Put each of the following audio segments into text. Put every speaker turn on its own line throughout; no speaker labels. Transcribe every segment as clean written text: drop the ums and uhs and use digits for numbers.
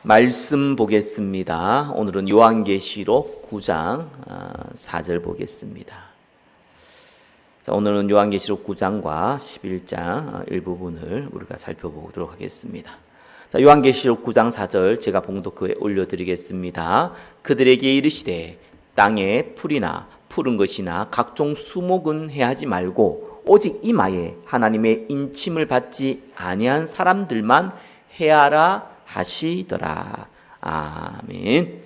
말씀 보겠습니다. 오늘은 요한계시록 9장 4절 보겠습니다. 자, 오늘은 요한계시록 9장과 11장 일부분을 우리가 살펴보도록 하겠습니다. 자, 요한계시록 9장 4절 제가 봉독교에 올려드리겠습니다. 그들에게 이르시되 땅에 풀이나 푸른 것이나 각종 수목은 해하지 말고 오직 이마에 하나님의 인침을 받지 아니한 사람들만 해하라 하시더라. 아멘.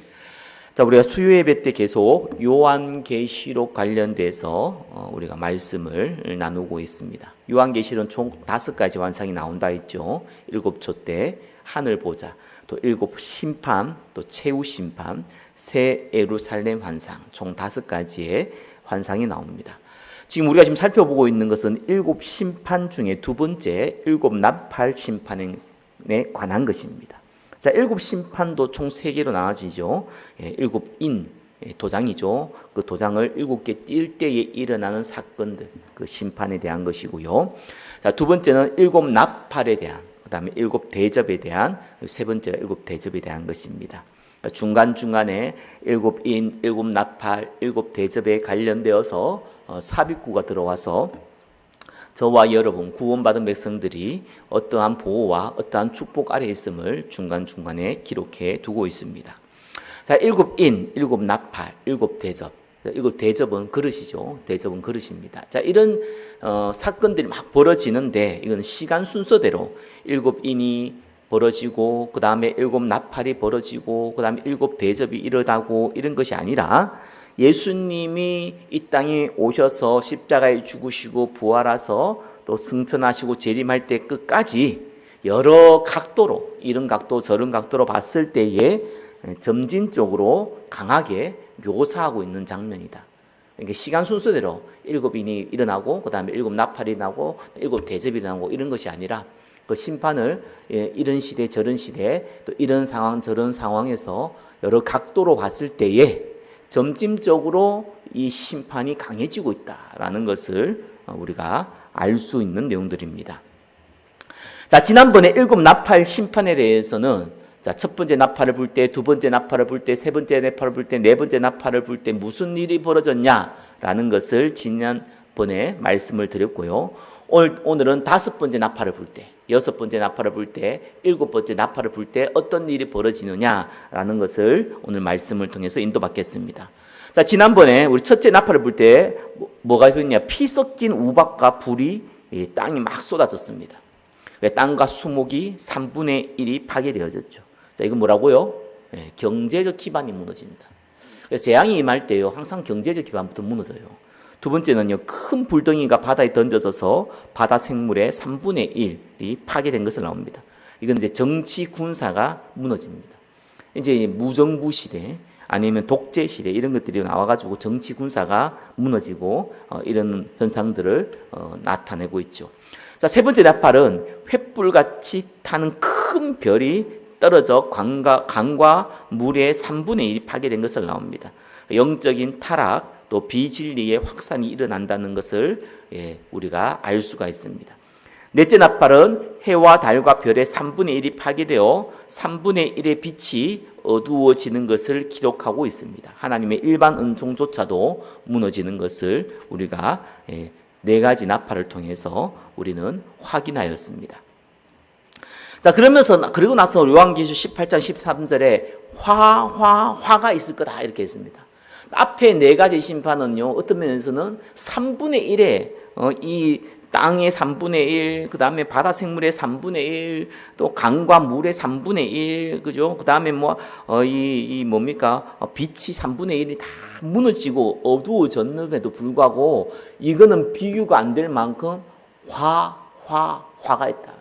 자, 우리가 수요 예배 때 계속 요한계시록 관련돼서 우리가 말씀을 나누고 있습니다. 요한계시록은 총 5가지 환상이 나온다 했죠. 7초 때 하늘 보자, 또 7 심판, 또 최후 심판, 새 예루살렘 환상, 총 5가지의 환상이 나옵니다. 지금 우리가 지금 살펴보고 있는 것은 7 심판 중에 두 번째 7 나팔 심판에 관한 것입니다. 자, 7 심판도 총 3개로 나눠지죠. 7인 도장이죠. 그 도장을 7개 띌 때에 일어나는 사건들, 그 심판에 대한 것이고요. 자, 두 번째는 7 나팔에 대한, 그 다음에 7 대접에 대한, 세 번째가 7 대접에 대한 것입니다. 중간중간에 7인, 7 나팔, 7 대접에 관련되어서 삽입구가 들어와서 저와 여러분 구원받은 백성들이 어떠한 보호와 어떠한 축복 아래 있음을 중간중간에 기록해 두고 있습니다. 자, 7인, 7 나팔, 7 대접. 7 대접은 그릇이죠. 대접은 그릇입니다. 자, 이런 사건들이 막 벌어지는데 이건 시간 순서대로 7인이 벌어지고 그 다음에 7 나팔이 벌어지고 그 다음에 7 대접이 일어나고 이런 것이 아니라 예수님이 이 땅에 오셔서 십자가에 죽으시고 부활하셔서 또 승천하시고 재림할 때 끝까지 여러 각도로, 이런 각도 저런 각도로 봤을 때에 점진적으로 강하게 묘사하고 있는 장면이다. 그러니까 시간 순서대로 7인이 일어나고 그 다음에 7 나팔이 일어나고 7 대접이 일어나고 이런 것이 아니라 그 심판을 이런 시대 저런 시대 또 이런 상황 저런 상황에서 여러 각도로 봤을 때에 점진적으로 이 심판이 강해지고 있다라는 것을 우리가 알 수 있는 내용들입니다. 자, 지난번에 7 나팔 심판에 대해서는 자, 첫 번째 나팔을 불 때, 두 번째 나팔을 불 때, 세 번째 나팔을 불 때, 네 번째 나팔을 불 때 무슨 일이 벌어졌냐라는 것을 지난번에 말씀을 드렸고요. 오늘은 5번째 나팔을 불 때, 6번째 나팔을 불 때, 7번째 나팔을 불 때 어떤 일이 벌어지느냐라는 것을 오늘 말씀을 통해서 인도받겠습니다. 자, 지난번에 우리 첫째 나팔을 불 때 뭐가 있냐? 피 섞인 우박과 불이 땅이 막 쏟아졌습니다. 땅과 수목이 3분의 1이 파괴되어졌죠. 자, 이건 뭐라고요? 경제적 기반이 무너진다. 그래서 재앙이 임할 때요, 항상 경제적 기반부터 무너져요. 두 번째는요, 큰 불덩이가 바다에 던져져서 바다 생물의 3분의 1이 파괴된 것을 나옵니다. 이건 이제 정치 군사가 무너집니다. 이제 무정부 시대 아니면 독재 시대 이런 것들이 나와가지고 정치 군사가 무너지고 이런 현상들을 나타내고 있죠. 자, 세 번째 나팔은 횃불같이 타는 큰 별이 떨어져 강과 물의 3분의 1이 파괴된 것을 나옵니다. 영적인 타락 또 비진리의 확산이 일어난다는 것을 우리가 알 수가 있습니다. 넷째 나팔은 해와 달과 별의 3분의 1이 파괴되어 3분의 1의 빛이 어두워지는 것을 기록하고 있습니다. 하나님의 일반 은총조차도 무너지는 것을 우리가 4가지 나팔을 통해서 우리는 확인하였습니다. 자, 그리고 나서 요한계시록 18장 13절에 화가 있을 거다 이렇게 했습니다. 앞에 4가지 심판은요, 어떤 면에서는 3분의 1의 이 땅의 3분의 1, 그 다음에 바다 생물의 3분의 1, 또 강과 물의 3분의 1, 그죠? 그 다음에 빛이 3분의 1이 다 무너지고 어두워졌는데도 불구하고 이거는 비교가 안 될 만큼 화가 있다.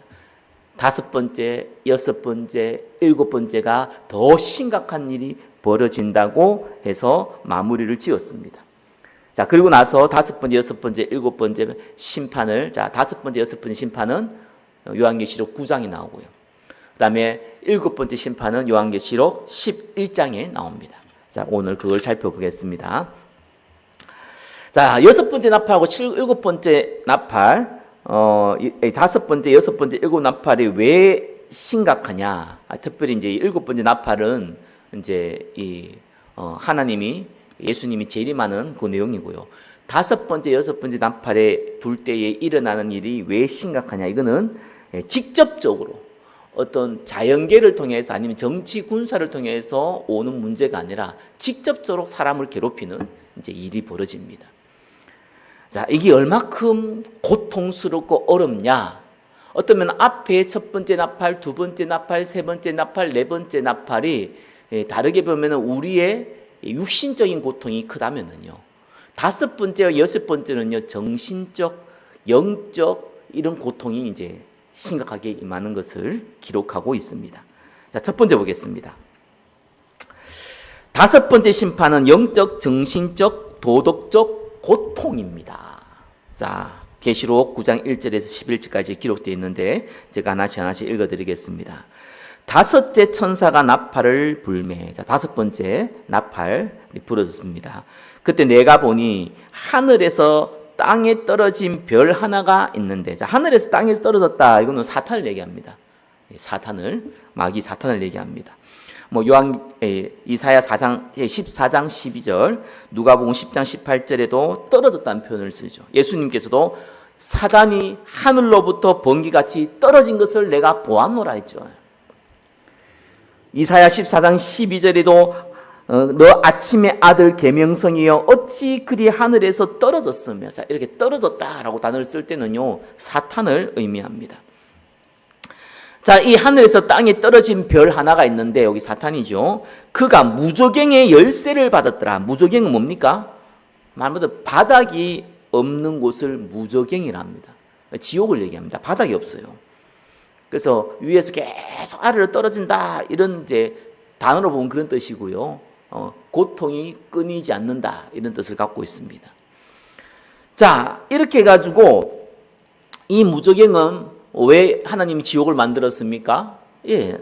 5번째, 6번째, 7번째가 더 심각한 일이 벌어진다고 해서 마무리를 지었습니다. 자, 그리고 나서 5번째, 6번째, 7번째 심판을, 자, 5번째, 6번째 심판은 요한계시록 9장에 나오고요. 그 다음에 7번째 심판은 요한계시록 11장에 나옵니다. 자, 오늘 그걸 살펴보겠습니다. 자, 6번째 나팔하고 7번째 나팔, 5번째, 6번째, 7 나팔이 왜 심각하냐? 특별히 이제 일곱 번째 나팔은 이제 하나님이 예수님이 재림하는 그 내용이고요. 다섯 번째, 여섯 번째 나팔에 불 때에 일어나는 일이 왜 심각하냐? 이거는 직접적으로 어떤 자연계를 통해서 아니면 정치 군사를 통해서 오는 문제가 아니라 직접적으로 사람을 괴롭히는 이제 일이 벌어집니다. 자, 이게 얼마큼 고통스럽고 어렵냐? 어쩌면 앞에 첫 번째 나팔, 두 번째 나팔, 세 번째 나팔, 네 번째 나팔이 다르게 보면 우리의 육신적인 고통이 크다면은요. 다섯 번째와 여섯 번째는요, 정신적, 영적 이런 고통이 이제 심각하게 임하는 것을 기록하고 있습니다. 자, 첫 번째 보겠습니다. 다섯 번째 심판은 영적, 정신적, 도덕적 고통입니다. 자, 계시록 9장 1절에서 11절까지 기록되어 있는데 제가 하나씩 읽어드리겠습니다. 다섯째 천사가 나팔을 불매. 자, 다섯 번째 나팔이 불어졌습니다. 그때 내가 보니 하늘에서 땅에 떨어진 별 하나가 있는데, 자, 하늘에서 땅에서 떨어졌다. 이거는 사탄을 얘기합니다. 마귀 사탄을 얘기합니다. 이사야 14장 12절, 누가복음 10장 18절에도 떨어졌다는 표현을 쓰죠. 예수님께서도 사단이 하늘로부터 번개같이 떨어진 것을 내가 보았노라 했죠. 이사야 14장 12절에도 너 아침의 아들 계명성이여 어찌 그리 하늘에서 떨어졌으며, 자, 이렇게 떨어졌다라고 단어를 쓸 때는요, 사탄을 의미합니다. 자, 이 하늘에서 땅에 떨어진 별 하나가 있는데 여기 사탄이죠. 그가 무저갱의 열쇠를 받았더라. 무저갱은 뭡니까? 말보다 바닥이 없는 곳을 무저갱이라 합니다. 지옥을 얘기합니다. 바닥이 없어요. 그래서 위에서 계속 아래로 떨어진다, 이런 이제 단어로 보면 그런 뜻이고요. 고통이 끊이지 않는다, 이런 뜻을 갖고 있습니다. 자, 이렇게 해가지고 이 무저갱은 왜 하나님이 지옥을 만들었습니까?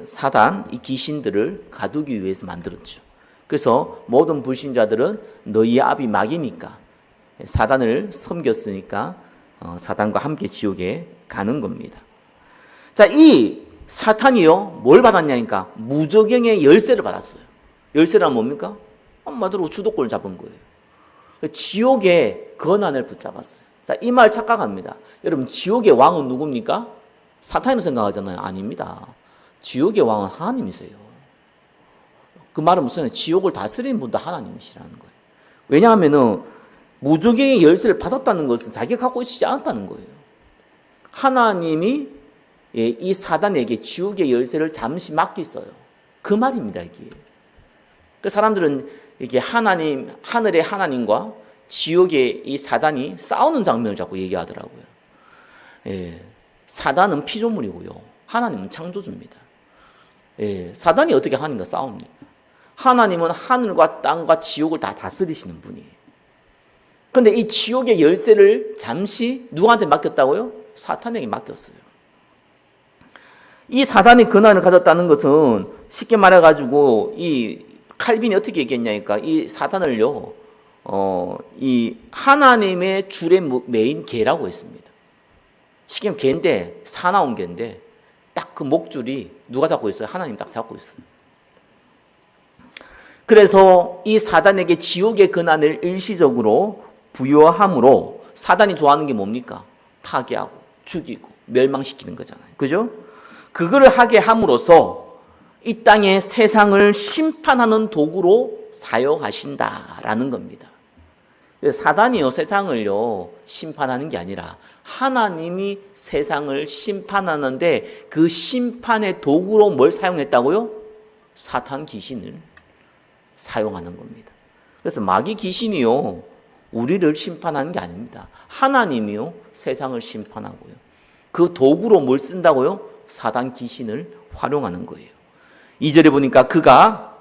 사단, 이 귀신들을 가두기 위해서 만들었죠. 그래서 모든 불신자들은 너희의 아비 마귀니까, 사단을 섬겼으니까 사단과 함께 지옥에 가는 겁니다. 자, 이 사탄이요, 뭘 받았냐니까 무저갱의 열쇠를 받았어요. 열쇠란 뭡니까? 한마디로 주도권을 잡은 거예요. 지옥의 권한을 붙잡았어요. 자, 이 말 착각합니다. 여러분, 지옥의 왕은 누굽니까? 사탄으로 생각하잖아요. 아닙니다. 지옥의 왕은 하나님이세요. 그 말은 무슨 말이에요? 지옥을 다스리는 분도 하나님이시라는 거예요. 왜냐하면은 무저갱의 열쇠를 받았다는 것은 자기가 갖고 있지 않았다는 거예요. 하나님이 이 사단에게 지옥의 열쇠를 잠시 맡겼어요. 그 말입니다, 이게. 그 사람들은 이게 하늘의 하나님과 지옥의 이 사단이 싸우는 장면을 자꾸 얘기하더라고요. 사단은 피조물이고요, 하나님은 창조주입니다. 사단이 어떻게 하나님과 싸웁니까? 하나님은 하늘과 땅과 지옥을 다 다스리시는 분이에요. 그런데 이 지옥의 열쇠를 잠시 누구한테 맡겼다고요? 사탄에게 맡겼어요. 이 사단이 권한을 가졌다는 것은 쉽게 말해가지고 이 칼빈이 어떻게 얘기했냐니까 이 사단을요, 이 하나님의 줄에 매인 개라고 했습니다. 쉽게 말하면 개인데, 사나운 개인데 딱 그 목줄이 누가 잡고 있어요? 하나님 딱 잡고 있어요. 그래서 이 사단에게 지옥의 권한을 일시적으로 부여함으로, 사단이 좋아하는 게 뭡니까? 파괴하고 죽이고 멸망시키는 거잖아요. 그죠? 그거를 하게 함으로써 이 땅의 세상을 심판하는 도구로 사용하신다라는 겁니다. 그래서 사단이요, 세상을요 심판하는 게 아니라 하나님이 세상을 심판하는데 그 심판의 도구로 뭘 사용했다고요? 사탄 귀신을 사용하는 겁니다. 그래서 마귀 귀신이요, 우리를 심판하는 게 아닙니다. 하나님이요, 세상을 심판하고요. 그 도구로 뭘 쓴다고요? 사단 귀신을 활용하는 거예요. 2절에 보니까 그가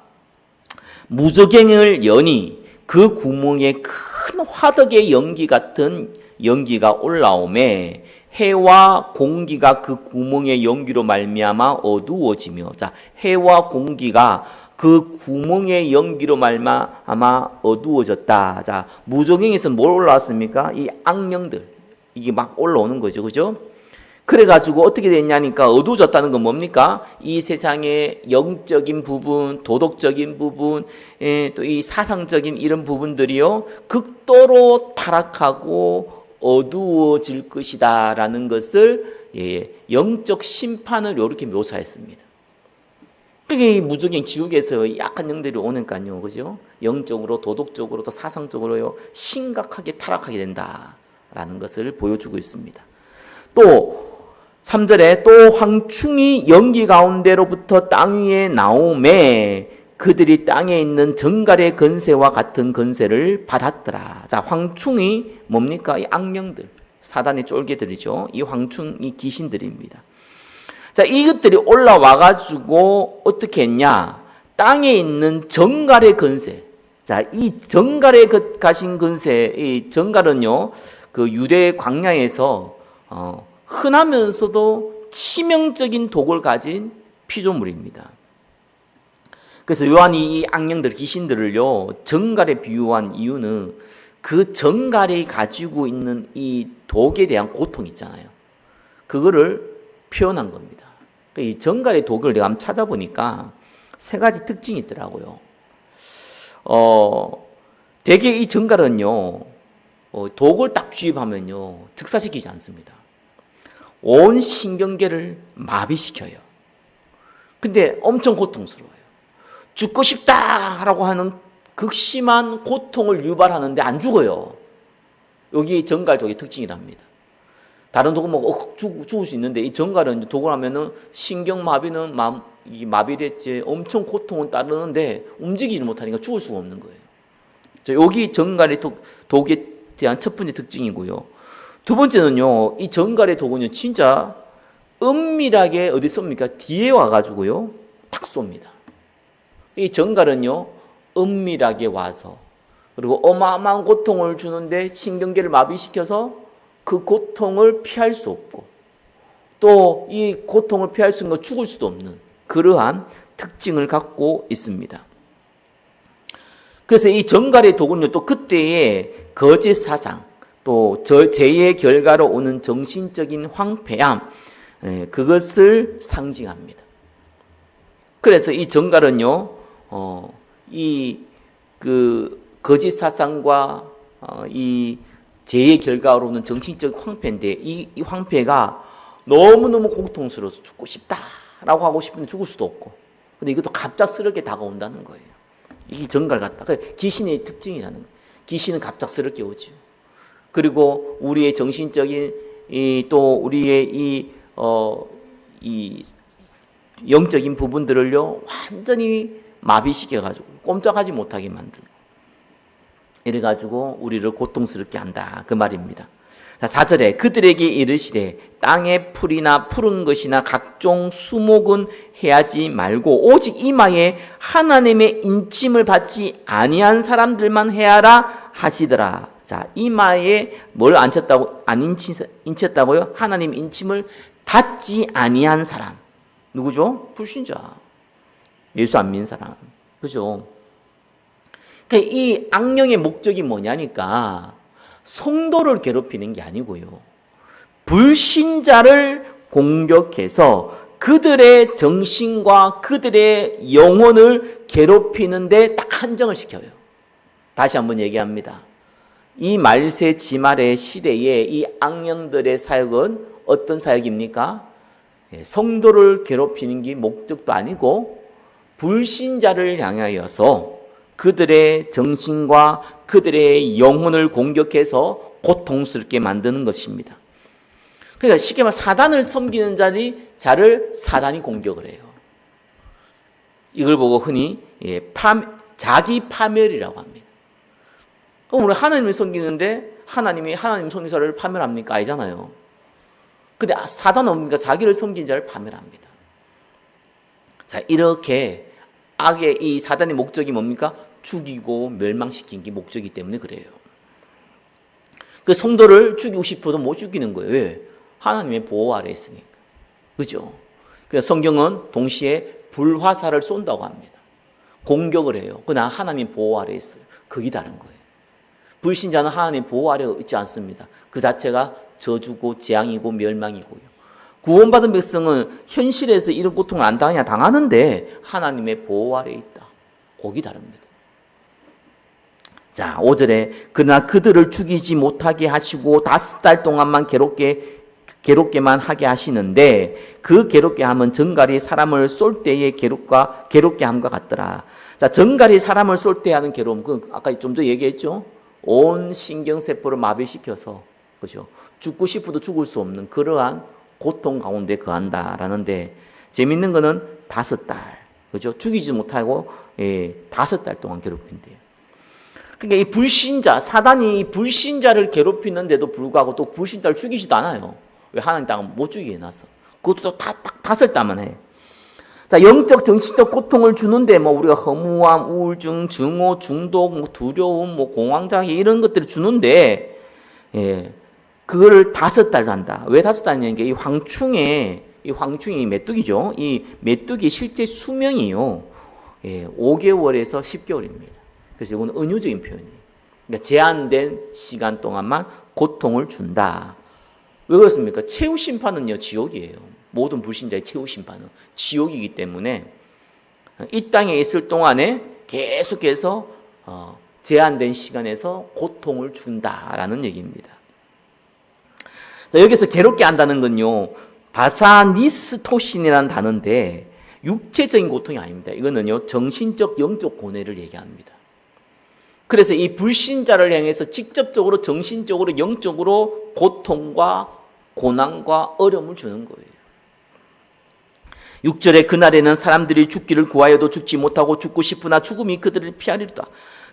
무저갱을 여니 그 구멍에 큰 화덕의 연기 같은 연기가 올라오매 해와 공기가 그 구멍의 연기로 말미암아 어두워지며, 자, 해와 공기가 그 구멍의 연기로 말미암아 어두워졌다. 자, 무저갱에서 뭘 올라왔습니까? 이 악령들, 이게 막 올라오는 거죠, 그죠? 그래가지고 어떻게 됐냐니까 어두워졌다는 건 뭡니까? 이 세상의 영적인 부분, 도덕적인 부분, 또 이 사상적인 이런 부분들이요 극도로 타락하고 어두워질 것이다라는 것을 영적 심판을 이렇게 묘사했습니다. 그게 무적인 지옥에서 약한 영들이 오니까요, 그죠? 영적으로, 도덕적으로, 또 사상적으로요 심각하게 타락하게 된다라는 것을 보여주고 있습니다. 또 3절에 또 황충이 연기 가운데로부터 땅 위에 나오매 그들이 땅에 있는 정갈의 건세와 같은 건세를 받았더라. 자, 황충이 뭡니까? 이 악령들, 사단의 쫄개들이죠. 이 황충이 귀신들입니다. 자, 이것들이 올라와 가지고 어떻게 했냐? 땅에 있는 정갈의 건세. 자, 이 정갈에 가신 건세, 이 정갈은요, 그 유대 광야에서 흔하면서도 치명적인 독을 가진 피조물입니다. 그래서 요한이 이 악령들, 귀신들을요, 정갈에 비유한 이유는 그 정갈이 가지고 있는 이 독에 대한 고통 있잖아요. 그거를 표현한 겁니다. 이 정갈의 독을 내가 한번 찾아보니까 세 가지 특징이 있더라고요. 대개 이 정갈은요, 독을 딱 주입하면요, 즉사시키지 않습니다. 온 신경계를 마비시켜요. 근데 엄청 고통스러워요. 죽고 싶다라고 하는 극심한 고통을 유발하는데 안 죽어요. 여기 정갈독의 특징이랍니다. 다른 독은 뭐 죽을 수 있는데 이 정갈은 독을 하면은 신경마비는 마비됐지 엄청 고통은 따르는데 움직이지 못하니까 죽을 수가 없는 거예요. 여기 정갈의 독에 대한 첫 번째 특징이고요. 두 번째는요, 이 정갈의 독은요, 진짜 은밀하게 어디 쏩니까? 뒤에 와가지고요, 탁 쏩니다. 이 정갈은요, 은밀하게 와서, 그리고 어마어마한 고통을 주는데 신경계를 마비시켜서 그 고통을 피할 수 없고, 또 이 고통을 피할 수 있는 거 죽을 수도 없는 그러한 특징을 갖고 있습니다. 그래서 이 정갈의 독은요, 또 그때의 거짓 사상, 또 죄의 결과로 오는 정신적인 황폐함, 그것을 상징합니다. 그래서 이 정갈은요, 거짓 사상과 이 죄의 결과로 오는 정신적 황폐인데 이 황폐가 너무너무 고통스러워서 죽고 싶다라고 하고 싶은데 죽을 수도 없고, 근데 이것도 갑작스럽게 다가온다는 거예요. 이게 정갈 같다. 귀신의 특징이라는 거예요. 귀신은 갑작스럽게 오죠. 그리고 우리의 정신적인 또 우리의 이 영적인 부분들을요 완전히 마비시켜가지고 꼼짝하지 못하게 만들고 이래가지고 우리를 고통스럽게 한다 그 말입니다. 자, 4절에 그들에게 이르시되 땅의 풀이나 푸른 것이나 각종 수목은 해하지 말고 오직 이마에 하나님의 인침을 받지 아니한 사람들만 해하라 하시더라. 자, 이마에 뭘 앉혔다고 안 인쳤다고요? 하나님 인침을 받지 아니한 사람. 누구죠? 불신자. 예수 안 믿는 사람. 그죠? 그러니까 이 악령의 목적이 뭐냐니까 성도를 괴롭히는 게 아니고요. 불신자를 공격해서 그들의 정신과 그들의 영혼을 괴롭히는데 딱 한정을 시켜요. 다시 한번 얘기합니다. 이 말세 지말의 시대에 이 악령들의 사역은 어떤 사역입니까? 성도를 괴롭히는 게 목적도 아니고 불신자를 향하여서 그들의 정신과 그들의 영혼을 공격해서 고통스럽게 만드는 것입니다. 그러니까 쉽게 말해 사단을 섬기는 자를 사단이 공격을 해요. 이걸 보고 흔히 자기 파멸이라고 합니다. 그럼 우리 하나님을 섬기는데 하나님이 하나님 섬기는 자를 파멸합니까? 아니잖아요. 근데 사단은 뭡니까? 자기를 섬기는 자를 파멸합니다. 자, 이렇게 악의 이 사단의 목적이 뭡니까? 죽이고 멸망시키는 게 목적이기 때문에 그래요. 그 성도를 죽이고 싶어도 못 죽이는 거예요. 왜? 하나님의 보호 아래에 있으니까. 그죠? 그래서 성경은 동시에 불화살을 쏜다고 합니다. 공격을 해요. 그러나 하나님 보호 아래에 있어요. 그게 다른 거예요. 불신자는 하나님 보호 아래에 있지 않습니다. 그 자체가 저주고 재앙이고 멸망이고요. 구원받은 백성은 현실에서 이런 고통을 안 당하냐? 당하는데 하나님의 보호 아래에 있다. 곡이 다릅니다. 자, 5절에 그러나 그들을 죽이지 못하게 하시고 5달 동안만 괴롭게만 하게 하시는데 그 괴롭게 함은 정갈이 사람을 쏠 때의 괴롭게 함과 같더라. 자, 정갈이 사람을 쏠 때 하는 괴로움, 아까 좀 더 얘기했죠. 온 신경세포를 마비시켜서, 그죠? 죽고 싶어도 죽을 수 없는 그러한 고통 가운데 거한다라는데, 재밌는 거는 5달, 그죠? 죽이지 못하고 5달 동안 괴롭힌대요. 그러니까 이 불신자, 사단이 불신자를 괴롭히는데도 불구하고 또 불신자를 죽이지도 않아요. 왜? 하나님 땅은 못 죽이게 해놨어. 그것도 또 5달만 해. 자, 영적, 정신적 고통을 주는데 우리가 허무함, 우울증, 증오, 중독, 두려움, 공황장애 이런 것들을 주는데, 그거를 5달 한다. 왜 5달이냐는 게 이 황충이 메뚜기죠. 이 메뚜기 실제 수명이요. 5개월에서 10개월입니다. 그래서 이건 은유적인 표현이에요. 그러니까 제한된 시간 동안만 고통을 준다. 왜 그렇습니까? 최후 심판은요, 지옥이에요. 모든 불신자의 최후 심판은 지옥이기 때문에 이 땅에 있을 동안에 계속해서 제한된 시간에서 고통을 준다라는 얘기입니다. 자, 여기서 괴롭게 한다는 건요, 바사니스토신이라는 단어인데 육체적인 고통이 아닙니다. 이거는요, 정신적, 영적 고뇌를 얘기합니다. 그래서 이 불신자를 향해서 직접적으로 정신적으로 영적으로 고통과 고난과 어려움을 주는 거예요. 6절에 그날에는 사람들이 죽기를 구하여도 죽지 못하고 죽고 싶으나 죽음이 그들을 피하리로다.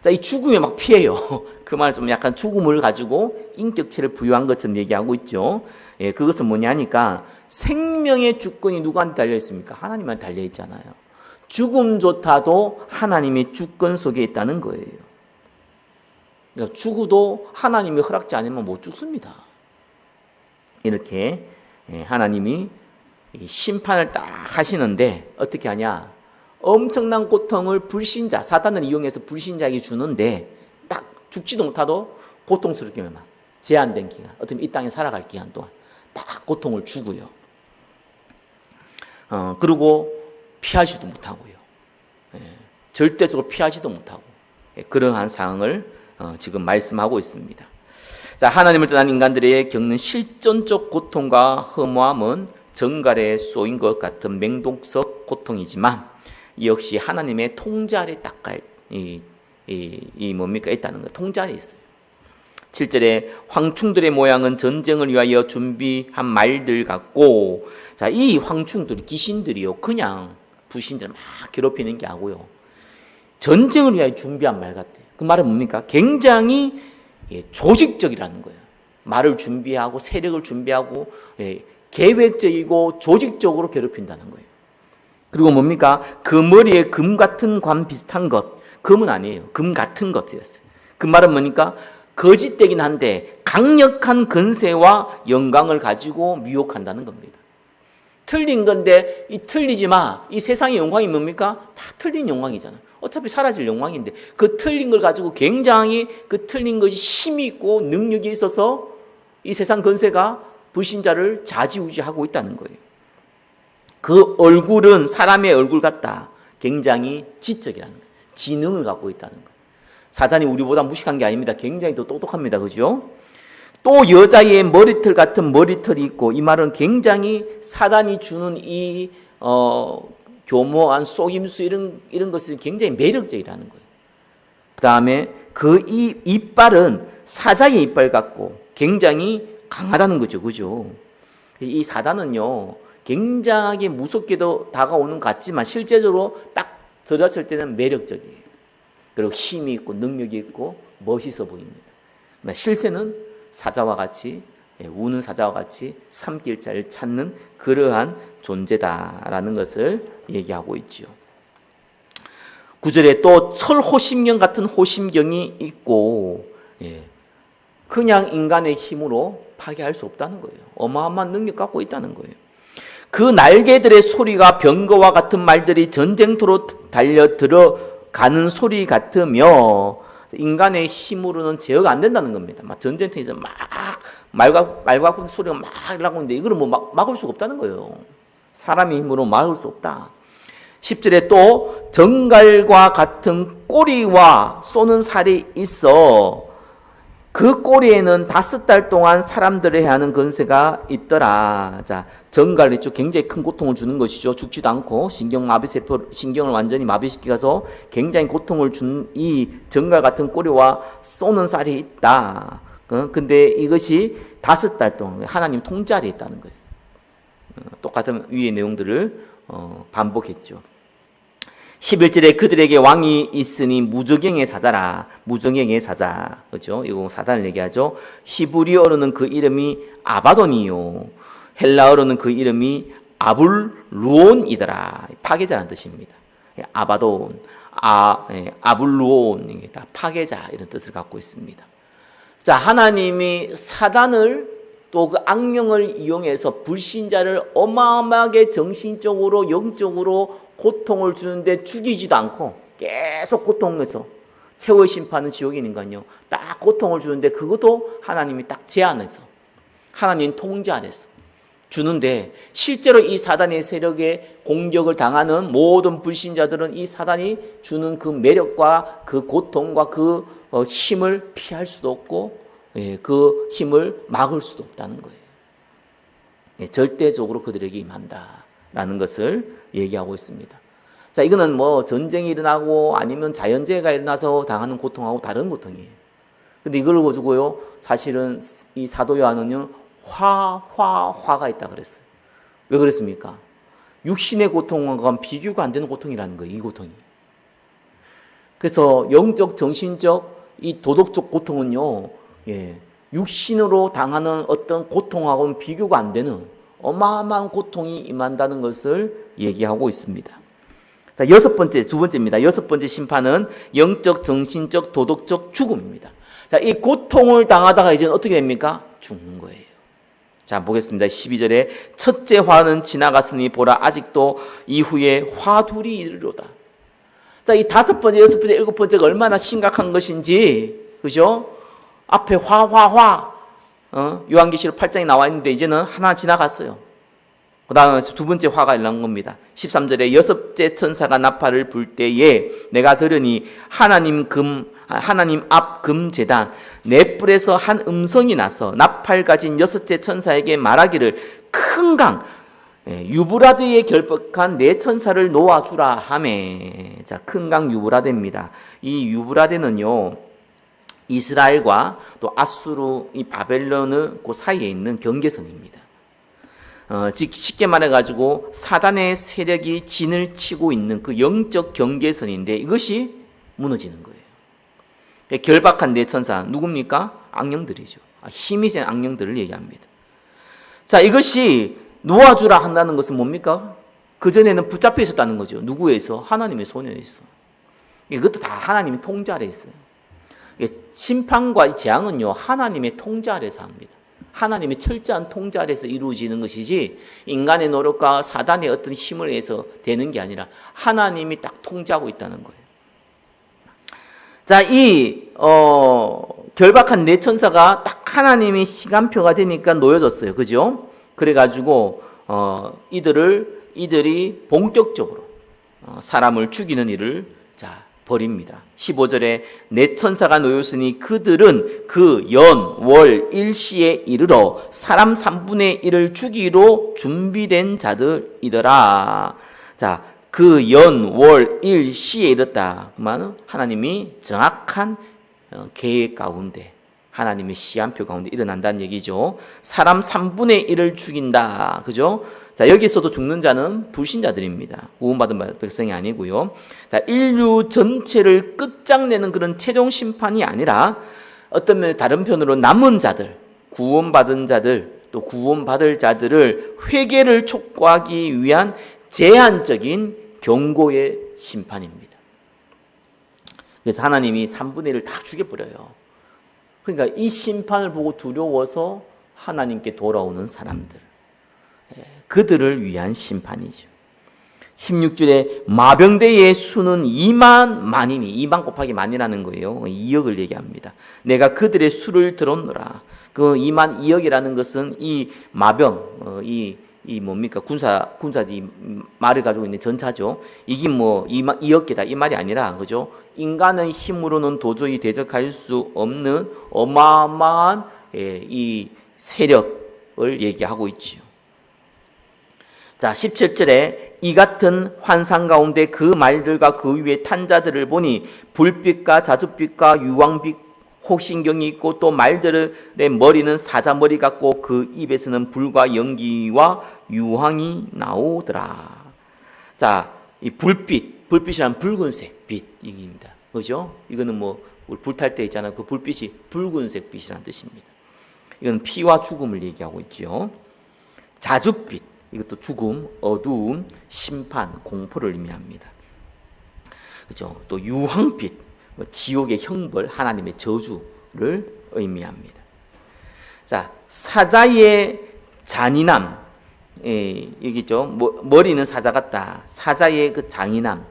자, 이 죽음에 막 피해요. 그 말 좀 약간 죽음을 가지고 인격체를 부여한 것처럼 얘기하고 있죠. 그것은 뭐냐니까 생명의 주권이 누구한테 달려 있습니까? 하나님한테 달려 있잖아요. 죽음조차도 하나님의 주권 속에 있다는 거예요. 그러니까 죽어도 하나님이 허락지 않으면 못 죽습니다. 이렇게 하나님이 심판을 딱 하시는데 어떻게 하냐? 엄청난 고통을 불신자, 사단을 이용해서 불신자에게 주는데 딱 죽지도 못하도 고통스럽게만 제한된 기간, 어떻게 이 땅에 살아갈 기간 동안 딱 고통을 주고요. 그리고 피하지도 못하고요. 절대적으로 피하지도 못하고 그러한 상황을 지금 말씀하고 있습니다. 자, 하나님을 떠난 인간들의 겪는 실존적 고통과 허무함은 정갈에 쏘인 것 같은 맹독적 고통이지만 역시 하나님의 통제 아래 딱 있다는 거, 통제 아래 있어요. 7절에 황충들의 모양은 전쟁을 위하여 준비한 말들 같고, 자, 이 황충들이 귀신들이요, 그냥 불신자를 막 괴롭히는 게 아니고요, 전쟁을 위하여 준비한 말 같아요. 그 말은 뭡니까? 굉장히 조직적이라는 거예요. 말을 준비하고 세력을 준비하고 계획적이고 조직적으로 괴롭힌다는 거예요. 그리고 뭡니까? 그 머리에 금 같은 관 비슷한 것, 금은 아니에요. 금 같은 것이었어요. 그 말은 뭡니까? 거짓되긴 한데 강력한 근세와 영광을 가지고 미혹한다는 겁니다. 틀린 건데 이 틀리지 마. 이 세상의 영광이 뭡니까? 다 틀린 영광이잖아요. 어차피 사라질 영광인데 그 틀린 걸 가지고 굉장히 그 틀린 것이 힘이 있고 능력이 있어서 이 세상 권세가 불신자를 좌지우지하고 있다는 거예요. 그 얼굴은 사람의 얼굴 같다. 굉장히 지적이라는 거예요. 지능을 갖고 있다는 거예요. 사단이 우리보다 무식한 게 아닙니다. 굉장히 더 똑똑합니다. 그죠? 또 여자의 머리털 같은 머리털이 있고, 이 말은 굉장히 사단이 주는 이 교모한 속임수 이런 것이 굉장히 매력적이라는 거예요. 그 다음에 그 이빨은 사자의 이빨 같고 굉장히 강하다는 거죠. 그죠? 이 사단은요, 굉장히 무섭게도 다가오는 것 같지만 실제적으로 딱 들어갔을 때는 매력적이에요. 그리고 힘이 있고 능력이 있고 멋있어 보입니다. 실세는 사자와 같이, 우는 사자와 같이 삼킬자를 찾는 그러한 존재다라는 것을 얘기하고 있죠. 9절에 또 철호심경 같은 호심경이 있고, 그냥 인간의 힘으로 파괴할 수 없다는 거예요. 어마어마한 능력 갖고 있다는 거예요. 그 날개들의 소리가 병거와 같은 말들이 전쟁터로 달려 들어가는 소리 같으며 인간의 힘으로는 제어가 안 된다는 겁니다. 막 전쟁터에서 말과 소리가 막 나고 있는데 이거를 뭐 막을 수가 없다는 거예요. 사람의 힘으로 막을 수 없다. 10절에 또 정갈과 같은 꼬리와 쏘는 살이 있어 그 꼬리에는 5달 동안 사람들을 해하는 건세가 있더라. 자, 정갈이 굉장히 큰 고통을 주는 것이죠. 죽지도 않고 신경을 완전히 마비시켜서 굉장히 고통을 준 이 정갈 같은 꼬리와 쏘는 살이 있다. 근데 이것이 5달 동안 하나님 통제 아래에 있다는 거예요. 똑같은 위의 내용들을 반복했죠. 11절에 그들에게 왕이 있으니 무저갱의 사자라. 무저갱의 사자. 그렇죠? 이거 사단을 얘기하죠. 히브리어로는 그 이름이 아바돈이요. 헬라어로는 그 이름이 아불루온이더라. 파괴자라는 뜻입니다. 아바돈, 아불루온, 이게 다 파괴자 이런 뜻을 갖고 있습니다. 자, 하나님이 사단을 또 그 악령을 이용해서 불신자를 어마어마하게 정신적으로 영적으로 고통을 주는데 죽이지도 않고 계속 고통해서 최후의 심판은 지옥이니까요. 딱 고통을 주는데 그것도 하나님이 딱 제한해서 하나님 통제 아래서 주는데 실제로 이 사단의 세력에 공격을 당하는 모든 불신자들은 이 사단이 주는 그 매력과 그 고통과 그 힘을 피할 수도 없고 그 힘을 막을 수도 없다는 거예요. 절대적으로 그들에게 임한다라는 것을 얘기하고 있습니다. 자, 이거는 뭐 전쟁이 일어나고 아니면 자연재해가 일어나서 당하는 고통하고 다른 고통이에요. 근데 이걸 가지고요, 사실은 이 사도 요한은요, 화가 있다 그랬어요. 왜 그랬습니까? 육신의 고통과 비교가 안 되는 고통이라는 거예요, 이 고통이. 그래서 영적, 정신적, 이 도덕적 고통은요, 육신으로 당하는 어떤 고통하고는 비교가 안 되는 어마어마한 고통이 임한다는 것을 얘기하고 있습니다. 자, 두 번째입니다. 6번째 심판은 영적, 정신적, 도덕적 죽음입니다. 자, 이 고통을 당하다가 이제는 어떻게 됩니까? 죽는 거예요. 자, 보겠습니다. 12절에 첫째 화는 지나갔으니 보라 아직도 이후에 화 둘이 이르로다. 자, 이 5번째, 6번째, 7번째가 얼마나 심각한 것인지, 그죠? 앞에 요한계시록 8장에 나와 있는데 이제는 하나 지나갔어요. 그 다음에 두 번째 화가 일어난 겁니다. 13절에 여섯째 천사가 나팔을 불 때에 내가 들으니 하나님 앞 금제단 네 뿔에서 한 음성이 나서 나팔 가진 여섯째 천사에게 말하기를 큰 강 유브라데에 결박한 네 천사를 놓아주라 하매. 자, 큰 강 유브라데입니다. 이 유브라데는요, 이스라엘과 또 아수르, 이 바벨론의 그 사이에 있는 경계선입니다. 즉 쉽게 말해가지고 사단의 세력이 진을 치고 있는 그 영적 경계선인데 이것이 무너지는 거예요. 결박한 네 천사 누굽니까? 악령들이죠. 힘이 센 악령들을 얘기합니다. 자, 이것이 놓아주라 한다는 것은 뭡니까? 그전에는 붙잡혀 있었다는 거죠. 누구에서? 하나님의 손에서. 이것도 다 하나님의 통제 아래에 있어요. 심판과 재앙은요, 하나님의 통제 아래서 합니다. 하나님의 철저한 통제 아래서 이루어지는 것이지 인간의 노력과 사단의 어떤 힘을 의해서 되는 게 아니라 하나님이 딱 통제하고 있다는 거예요. 자, 이 결박한 네 천사가 딱 하나님의 시간표가 되니까 놓여졌어요. 그죠? 그래가지고 이들이 본격적으로 사람을 죽이는 일을 벌입니다. 15절에 네 천사가 놓였으니 그들은 그 연, 월, 일시에 이르러 사람 3분의 1을 죽이로 준비된 자들이더라. 자, 그 연, 월, 일시에 이르렀다. 그러면 하나님이 정확한 계획 가운데 하나님의 시한표 가운데 일어난다는 얘기죠. 사람 3분의 1을 죽인다. 그죠? 자, 여기서도 죽는 자는 불신자들입니다. 구원받은 백성이 아니고요. 자, 인류 전체를 끝장내는 그런 최종 심판이 아니라 어떤 면 다른 편으로 남은 자들, 구원받은 자들, 또 구원받을 자들을 회개를 촉구하기 위한 제한적인 경고의 심판입니다. 그래서 하나님이 3분의 1을 다 죽여버려요. 그러니까 이 심판을 보고 두려워서 하나님께 돌아오는 사람들, 그들을 위한 심판이죠. 16절에 마병대의 수는 2만 만이니 2만 곱하기 만이라는 거예요. 2억을 얘기합니다. 내가 그들의 수를 들었노라. 그 2만 2억이라는 것은 이 마병 이 뭡니까 군사들이 말을 가지고 있는 전차죠. 이게 뭐 2억 개다 이 말이 아니라 그죠? 인간의 힘으로는 도저히 대적할 수 없는 어마어마한 이 세력을 얘기하고 있지요. 자, 17절에 이 같은 환상 가운데 그 말들과 그 위에 탄 자들을 보니 불빛과 자줏빛과 유황빛 혹신경이 있고 또 말들의 머리는 사자머리 같고 그 입에서는 불과 연기와 유황이 나오더라. 자, 이 불빛이란 붉은색 빛입니다. 그죠? 이거는 뭐 불탈 때 있잖아요. 그 불빛이 붉은색 빛이라는 뜻입니다. 이건 피와 죽음을 얘기하고 있죠. 자줏빛, 이것도 죽음, 어두움, 심판, 공포를 의미합니다. 그죠? 또 유황빛, 지옥의 형벌, 하나님의 저주를 의미합니다. 자, 사자의 잔인함, 여기죠. 머리는 사자 같다. 사자의 그 잔인함,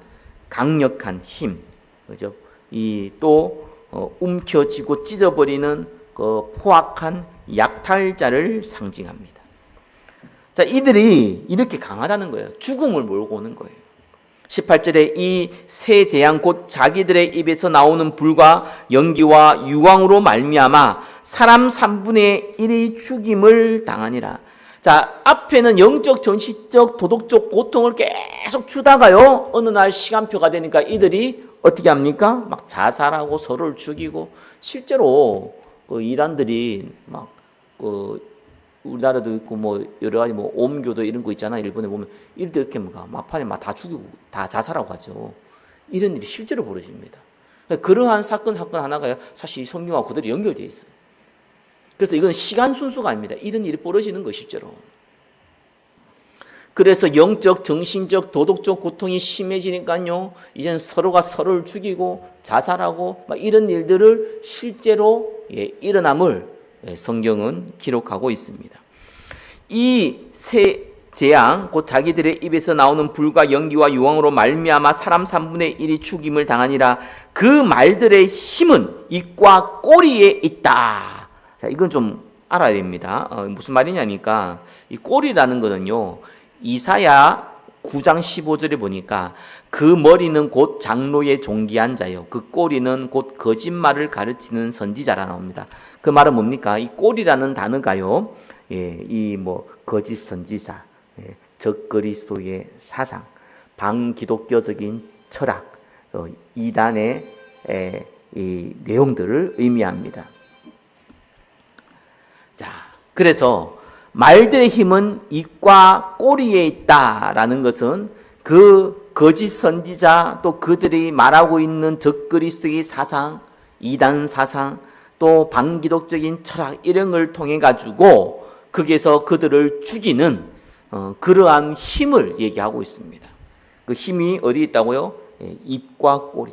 강력한 힘, 그죠? 이 또 움켜쥐고 찢어버리는 그 포악한 약탈자를 상징합니다. 자, 이들이 이렇게 강하다는 거예요. 죽음을 몰고 오는 거예요. 18절에 이 세 재앙 곧 자기들의 입에서 나오는 불과 연기와 유황으로 말미암아 사람 3분의 1이 죽임을 당하니라. 자, 앞에는 영적, 정신적, 도덕적 고통을 계속 주다가요, 어느 날 시간표가 되니까 이들이 어떻게 합니까? 막 자살하고 서로를 죽이고, 실제로 그 이단들이 막 우리나라도 있고 뭐 여러 가지 뭐 옴교도 이런 거 있잖아. 일본에 보면 이들 이렇게 막판에 막 다 죽이고 다 자살하고 하죠. 이런 일이 실제로 벌어집니다. 그러한 사건 하나가 사실 성경과 그대로 연결되어 있어요. 그래서 이건 시간 순서가 아닙니다. 이런 일이 벌어지는 거 실제로. 그래서 영적, 정신적, 도덕적 고통이 심해지니까요, 이제는 서로가 서로를 죽이고 자살하고 막 이런 일들을 실제로 일어남을 성경은 기록하고 있습니다. 이 세 재앙 곧 자기들의 입에서 나오는 불과 연기와 유황으로 말미암아 사람 3분의 1이 죽임을 당하니라. 그 말들의 힘은 입과 꼬리에 있다. 자, 이건 좀 알아야 됩니다. 무슨 말이냐니까 이 꼬리라는 거는요, 이사야 9장 15절에 보니까 그 머리는 곧 장로의 존귀한 자요, 그 꼬리는 곧 거짓말을 가르치는 선지자라 나옵니다. 그 말은 뭡니까? 이 꼬리라는 단어가요, 이 뭐 거짓 선지자, 적그리스도의 사상, 반기독교적인 철학, 이단의 이 내용들을 의미합니다. 자, 그래서 말들의 힘은 입과 꼬리에 있다라는 것은 그 거짓 선지자, 또 그들이 말하고 있는 적그리스도의 사상, 이단 사상, 또 반기독적인 철학 이런 걸 통해 가지고 거기에서 그들을 죽이는 그러한 힘을 얘기하고 있습니다. 그 힘이 어디 있다고요? 입과 꼬리.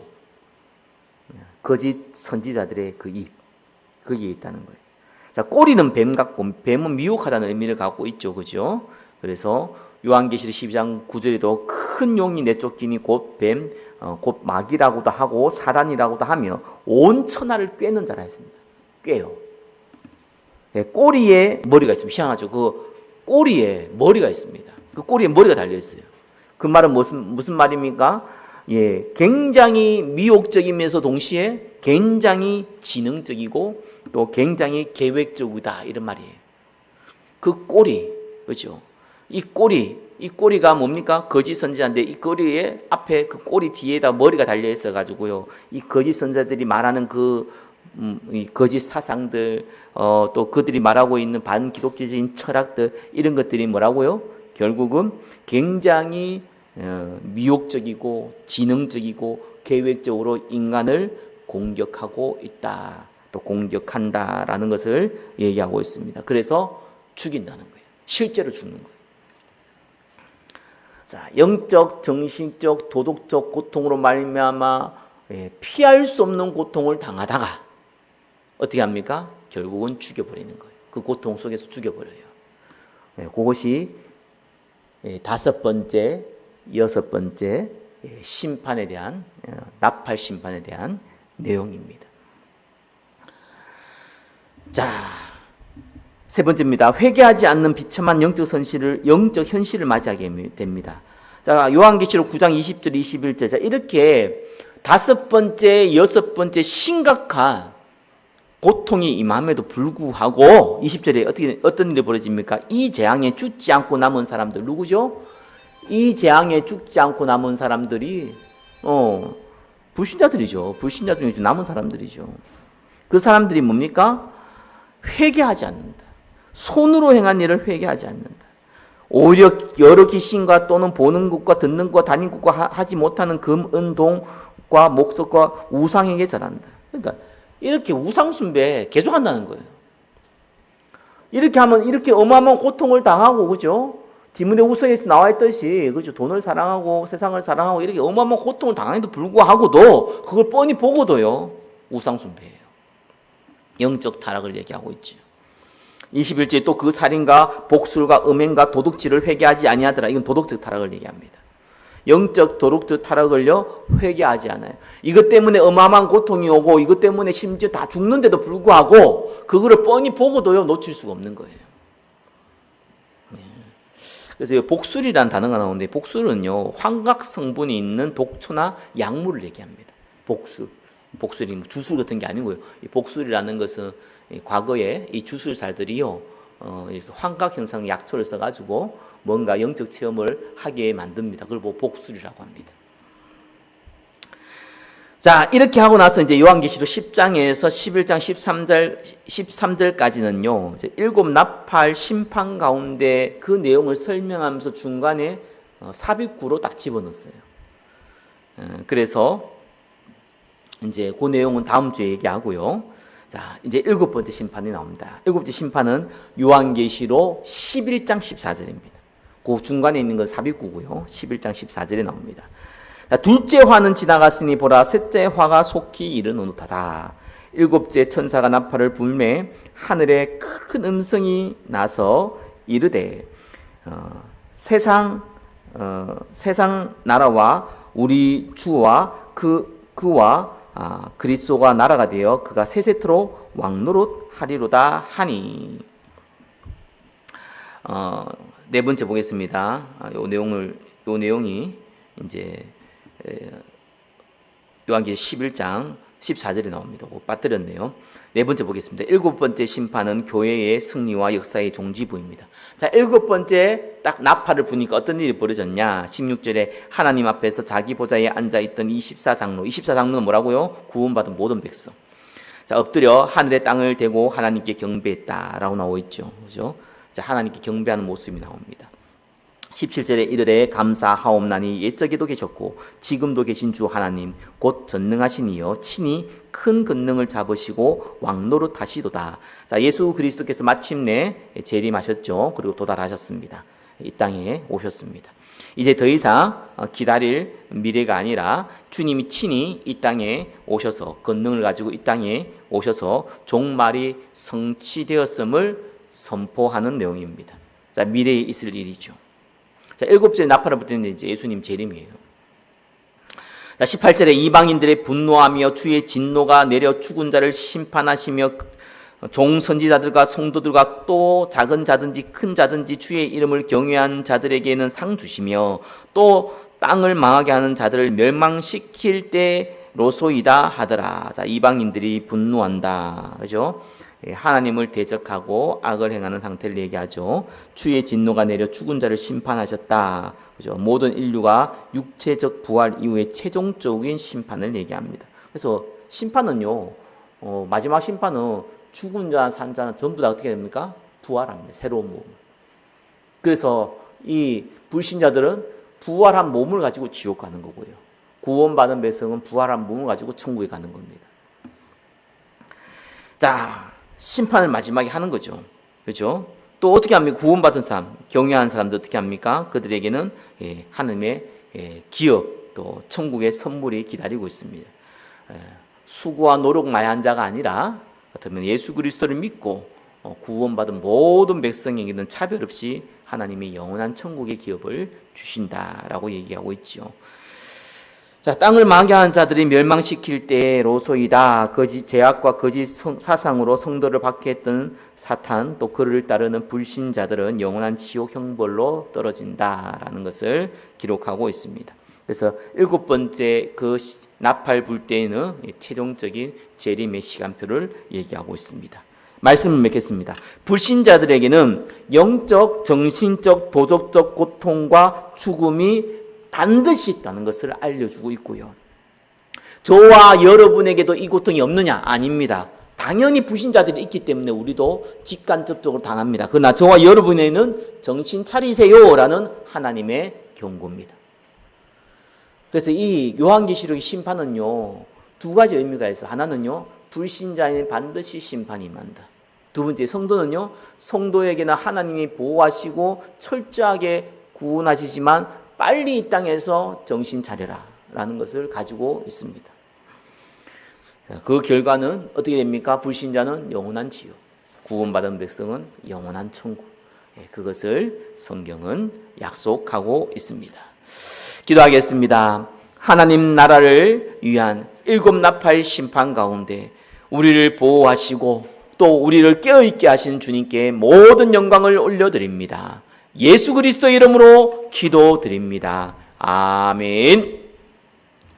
거짓 선지자들의 그 입, 거기에 있다는 거예요. 자, 꼬리는 뱀 같고, 뱀은 미혹하다는 의미를 갖고 있죠, 그죠? 그래서 요한계시록 12장 9절에도 큰 용이 내쫓기니 곧 뱀, 곧 마귀라고도 하고 사단이라고도 하며 온 천하를 꿰는 자라 했습니다. 꿰요. 꼬리에 머리가 있습니다. 희한하죠. 그 꼬리에 머리가 있습니다. 그 꼬리에 머리가 달려 있어요. 그 말은 무슨 말입니까? 굉장히 미혹적이면서 동시에 굉장히 지능적이고 또 굉장히 계획적이다 이런 말이에요. 그 꼬리, 그렇죠? 이 꼬리가 뭡니까? 거짓 선지자인데 이 꼬리에 앞에 그 꼬리 뒤에다 머리가 달려 있어 가지고요. 이 거짓 선지자들이 말하는 이 거짓 사상들, 또 그들이 말하고 있는 반기독교적인 철학들 이런 것들이 뭐라고요? 결국은 굉장히 미혹적이고 지능적이고 계획적으로 인간을 공격하고 있다. 또 공격한다라는 것을 얘기하고 있습니다. 그래서 죽인다는 거예요. 실제로 죽는 거예요. 자, 영적, 정신적, 도덕적 고통으로 말미암아 피할 수 없는 고통을 당하다가 어떻게 합니까? 결국은 죽여버리는 거예요. 그 고통 속에서 죽여버려요. 그것이 5번째 여섯 번째 심판에 대한 나팔 심판에 대한 내용입니다. 자, 세 번째입니다. 회개하지 않는 비참한 영적 현실을 맞이하게 됩니다. 자, 요한계시록 9장 20절 21절. 자, 이렇게 다섯 번째, 여섯 번째 심각한 고통이 임함에도 불구하고 20절에 어떤 일이 벌어집니까? 이 재앙에 죽지 않고 남은 사람들 누구죠? 이 재앙에 죽지 않고 남은 사람들이 불신자들이죠. 불신자 중에 남은 사람들이죠. 그 사람들이 뭡니까? 회개하지 않는다. 손으로 행한 일을 회개하지 않는다. 오히려 여러 귀신과 또는 보는 것과 듣는 것과 다니는 것과 하지 못하는 금, 은, 동과 목석과 우상에게 절한다. 그러니까 이렇게 우상 숭배 계속한다는 거예요. 이렇게 하면 이렇게 어마어마한 고통을 당하고, 그죠? 디모데 후서에서 나와 있듯이, 그죠? 돈을 사랑하고 세상을 사랑하고 이렇게 어마어마한 고통을 당함에도 불구하고도 그걸 뻔히 보고도요, 우상 숭배예요. 영적 타락을 얘기하고 있죠. 21절에 또 그 살인과 복술과 음행과 도둑질을 회개하지 아니하더라. 이건 도덕적 타락을 얘기합니다. 영적 도덕적 타락을요 회개하지 않아요. 이것 때문에 어마어마한 고통이 오고 이것 때문에 심지어 다 죽는데도 불구하고 그거를 뻔히 보고도요 놓칠 수가 없는 거예요. 그래서 복술이라는 단어가 나오는데 복술은요 환각 성분이 있는 독초나 약물을 얘기합니다. 복술이 뭐 주술 같은 게 아니고요. 이 복술이라는 것은 과거에 이 주술사들이요 이렇게 환각 형상 약초를 써가지고 뭔가 영적 체험을 하게 만듭니다. 그걸 보고 복술이라고 합니다. 자, 이렇게 하고 나서 이제 요한계시록 10장에서 11장 13절까지는요, 이제 일곱 나팔 심판 가운데 그 내용을 설명하면서 중간에 삽입구로 딱 집어넣었어요. 그래서 이제 그 내용은 다음 주에 얘기하고요. 자, 이제 일곱 번째 심판이 나옵니다. 일곱 번째 심판은 요한계시록 11장 14절입니다. 그 중간에 있는 건 삽입구고요. 11장 14절에 나옵니다. 자, 둘째 화는 지나갔으니 보라 셋째 화가 속히 이르노다다. 일곱째 천사가 나팔을 불매 하늘에 큰 음성이 나서 이르되 세상 나라와 우리 주와 그와 그리스도가 나라가 되어 그가 세세토록 왕노릇 하리로다 하니. 네 번째 보겠습니다. 요 내용이 이제 요한계시록 11장 14절에 나옵니다. 빠뜨렸네요. 네 번째 보겠습니다. 일곱 번째 심판은 교회의 승리와 역사의 종지부입니다. 자, 일곱 번째 딱 나팔을 부니까 어떤 일이 벌어졌냐? 16절에 하나님 앞에서 자기 보좌에 앉아있던 24장로는 뭐라고요? 구원받은 모든 백성. 자, 엎드려 하늘에 땅을 대고 하나님께 경배했다라고 나오고 있죠. 그죠? 자, 하나님께 경배하는 모습이 나옵니다. 17절에 이르되 감사하옵나니 옛적에도 계셨고 지금도 계신 주 하나님 곧 전능하신 이여 친히 큰 권능을 잡으시고 왕노릇 하시도다. 자, 예수 그리스도께서 마침내 재림하셨죠. 그리고 도달하셨습니다. 이 땅에 오셨습니다. 이제 더 이상 기다릴 미래가 아니라 주님이 친히 이 땅에 오셔서 권능을 가지고 이 땅에 오셔서 종말이 성취되었음을 선포하는 내용입니다. 자, 미래에 있을 일이죠. 자, 일곱째 나팔을 불 때는 이제 예수님 재림이에요. 자, 18절에 이방인들의 분노하며 주의 진노가 내려 죽은 자를 심판하시며 종 선지자들과 성도들과 또 작은 자든지 큰 자든지 주의 이름을 경외한 자들에게는 상 주시며 또 땅을 망하게 하는 자들을 멸망시킬 때로소이다 하더라. 자, 이방인들이 분노한다. 그죠? 하나님을 대적하고 악을 행하는 상태를 얘기하죠. 주의 진노가 내려 죽은 자를 심판하셨다. 그죠? 모든 인류가 육체적 부활 이후에 최종적인 심판을 얘기합니다. 그래서 심판은요, 마지막 심판은 죽은 자, 산 자는 전부 다 어떻게 됩니까? 부활합니다. 새로운 몸. 그래서 이 불신자들은 부활한 몸을 가지고 지옥 가는 거고요. 구원받은 백성은 부활한 몸을 가지고 천국에 가는 겁니다. 자, 심판을 마지막에 하는 거죠. 그렇죠? 또 어떻게 합니까? 구원받은 사람, 경외하는 사람들 어떻게 합니까? 그들에게는 하나님의 기업, 또 천국의 선물이 기다리고 있습니다. 수고와 노력 많이 한 자가 아니라 어쩌면 예수 그리스도를 믿고 구원받은 모든 백성에게는 차별 없이 하나님이 영원한 천국의 기업을 주신다라고 얘기하고 있죠. 자, 땅을 망해한 자들이 멸망시킬 때로소이다. 거짓 제약과 거짓 사상으로 성도를 박해했던 사탄, 또 그를 따르는 불신자들은 영원한 지옥 형벌로 떨어진다라는 것을 기록하고 있습니다. 그래서 7번째 그 나팔 불 때에는 최종적인 재림의 시간표를 얘기하고 있습니다. 말씀을 맺겠습니다. 불신자들에게는 영적, 정신적, 도덕적 고통과 죽음이 반드시 있다는 것을 알려주고 있고요. 저와 여러분에게도 이 고통이 없느냐? 아닙니다. 당연히 불신자들이 있기 때문에 우리도 직간접적으로 당합니다. 그러나 저와 여러분에게는 정신 차리세요라는 하나님의 경고입니다. 그래서 이 요한계시록의 심판은요, 두 가지 의미가 있어요. 하나는요, 불신자에는 반드시 심판이 임한다. 두 번째, 성도는요, 성도에게는 하나님이 보호하시고 철저하게 구원하시지만 빨리 이 땅에서 정신 차려라 라는 것을 가지고 있습니다. 그 결과는 어떻게 됩니까? 불신자는 영원한 지옥, 구원받은 백성은 영원한 천국. 그것을 성경은 약속하고 있습니다. 기도하겠습니다. 하나님 나라를 위한 7나팔 심판 가운데 우리를 보호하시고 또 우리를 깨어있게 하신 주님께 모든 영광을 올려드립니다. 예수 그리스도 이름으로 기도드립니다. 아멘.